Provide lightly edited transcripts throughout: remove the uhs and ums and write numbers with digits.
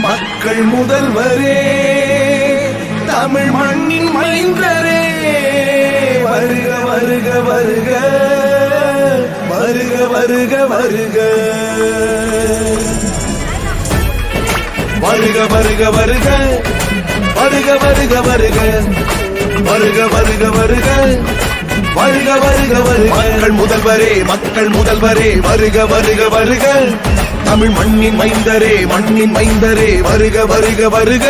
மக்கள் முதல்வரே தமிழ் மண்ணின் மைந்தரே வருக வருக வருக வருக வருக வருக வருக வருக வருக வருக வருக வருக வருக வருக வருக வருக வருக வருக மக்கள் முதல்வரே மக்கள் முதல்வரே வருக வருக வருக தமிழ் மண்ணின் மைந்தரே மண்ணின் மைந்தரே வருக வருக வருக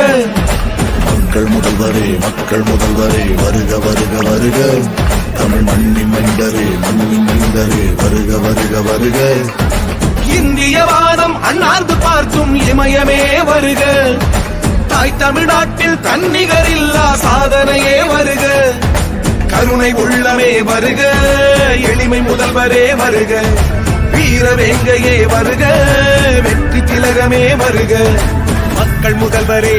மக்கள் முதல்வரே வருக வருக வருக தமிழ் மண்ணின் மைந்தரே மண்ணின் மைந்தரே வருக வருக வருக இந்திய வானம் அண்ணாந்து பார்க்கும் இமயமே வருக தாய் தமிழ்நாட்டில் தன்னிகரில்லா சாதனையே வருக கருணை உள்ளமே வருக எளிமை முதல்வரே வருக வீரவேங்கையே வருக வெற்றி திலகமே வருக மக்கள் முதல்வரே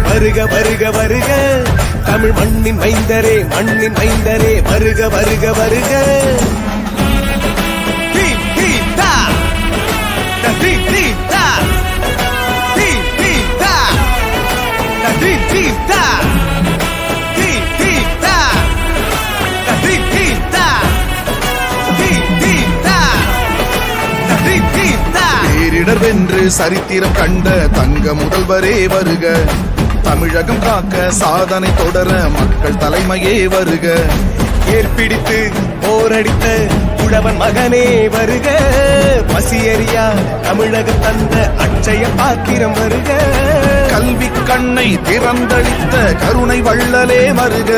வருக வருக வருக தமிழ் மண்ணின் மைந்தரே மண்ணின் மைந்தரே வருக வருக வருக பேரிடர் வென்று சரித்திரம் கண்ட தங்க முதல்வரே வருக தமிழகம் காக்க சாதனை தொடர மக்கள் தலைமையே வருக ஏற்பிடித்து போரடித்த உழவன் மகனே வருக பசியறியா தமிழகம் தந்த அட்சய பாத்திரம் வருக கல்வி கண்ணை திறந்தளித்த கருணை வள்ளலே வருக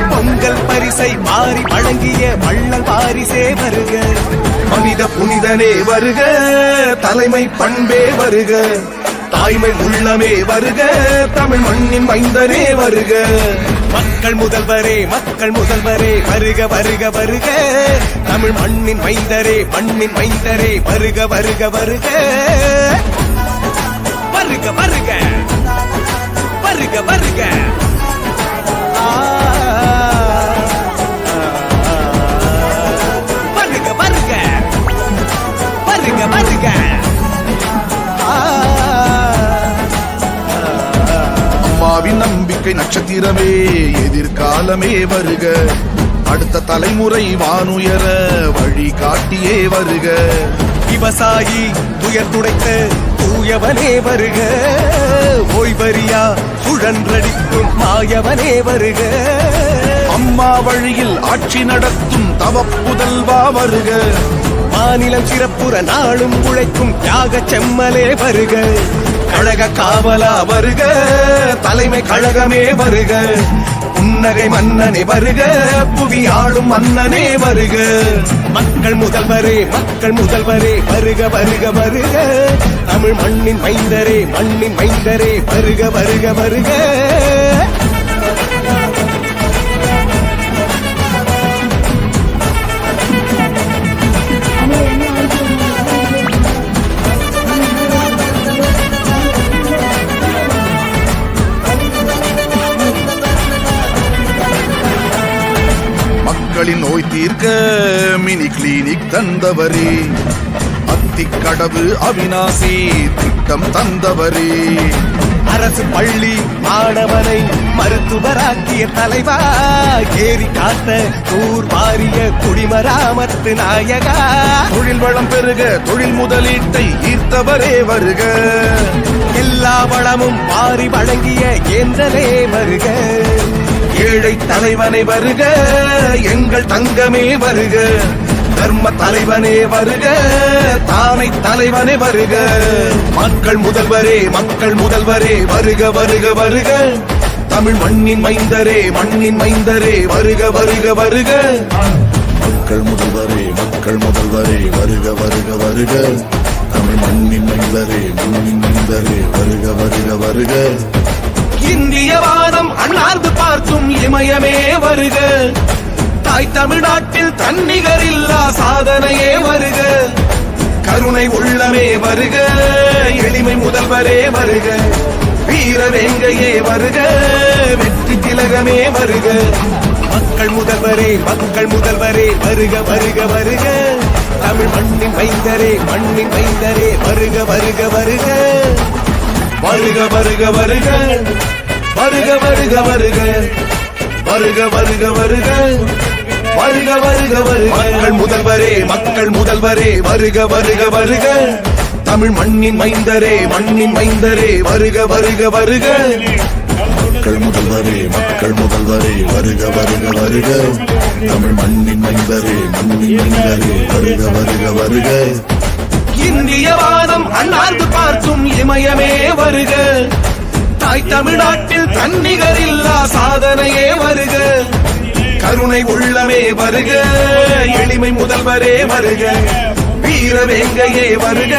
பொங்கல் பரிசை மாறி வழங்கிய வள்ளல் வாரிசே வருக மனித புனிதனே வருக தலைமை பண்பே வருக தாய்மை உள்ளமே வருக தமிழ் மண்ணின் மைந்தரே வருக மக்கள் முதல்வரே வருக வருக வருக தமிழ் மண்ணின் மைந்தரே மண்ணின் மைந்தரே வருக வருக வருக வருக வருக வருக வருக அம்மாவின் நம்பிக்கை நட்சத்திரமே எதிர்காலமே வருக அடுத்த தலைமுறை வானுயர வழி காட்டியே வருக விவசாயி துயர் துடைத்த தூயவனே வருக ஓய்வறியா சுழன்றடிக்கும் மாயவனே வருக அம்மா வழியில் ஆட்சி நடத்தும் தவப்புதல்வா வருக மாநிலம் சிறப்புற நாளும் உழைக்கும் தியாக செம்மலே வருக கழக காவலா வருக தலைமை கழகமே வருக புன்னகை மன்னனே வருக புவி ஆளும் மன்னனே வருக மக்கள் முதல்வரே வருக வருக வருக தமிழ் மண்ணின் மைந்தரே வருக வருக வருக மக்களின் நோய் தீர்க்க மினி கிளினிக் தந்தவரே அத்திக்கடவு அவிநாசி திட்டம் தந்தவரே அரசு பள்ளி மாணவனை மருத்துவராக்கிய தலைவா ஏரி காத்த ஊர் வாரிய குடிமராமத்து நாயகா தொழில் வளம் பெருக தொழில் முதலீட்டை ஈர்த்தவரே வருக எல்லா வளமும் வாரி வழங்கிய ஏந்தலே வருக ஏழை தலைவனை வருக எங்கள் தங்கமே வருக தர்ம தலைவனே வருக தானை தலைவனே வருக மக்கள் முதல்வரே வருக வருக வருக தமிழ் மண்ணின் மைந்தரே வருக வருக வருக மக்கள் முதல்வரே வருக வருக வருக தமிழ் மண்ணின் மைந்தரே மண்ணின் மைந்தரே வருக வருக வருக இந்திய வானம் அண்ணாந்து பார்க்கும் இமயமே வருக தாய் தமிழ்நாட்டில் தன்னிகரில்லா சாதனையே வருக கருணை உள்ளமே வருக எளிமை முதல்வரே வருக வீரவேங்கையே வருக வெற்றி திலகமே வருக மக்கள் முதல்வரே மக்கள் முதல்வரே வருக வருக வருக தமிழ் மண்ணின் மைந்தரே வருக வருக வருக வருக வருக வருக வருக வருக வருக வருக வருக வருக வருக வருக வருக மக்கள் முதல்வரே வருக வருக வருக தமிழ் மண்ணின் மைந்தரே வருக வருக வருக மக்கள் முதல்வரே வருக வருக வருக தமிழ் மண்ணின் மைந்தரே வருக வருக வருக இந்தியவாதம் அண்ணாந்து பார்க்கும் இமயமே வருக தாய் தமிழ்நாட்டில் தன்னிகரில்லா சாதனையே வருக கருணை உள்ளமே வருக எளிமை முதல்வரே வருக வீர வேங்கையே வருக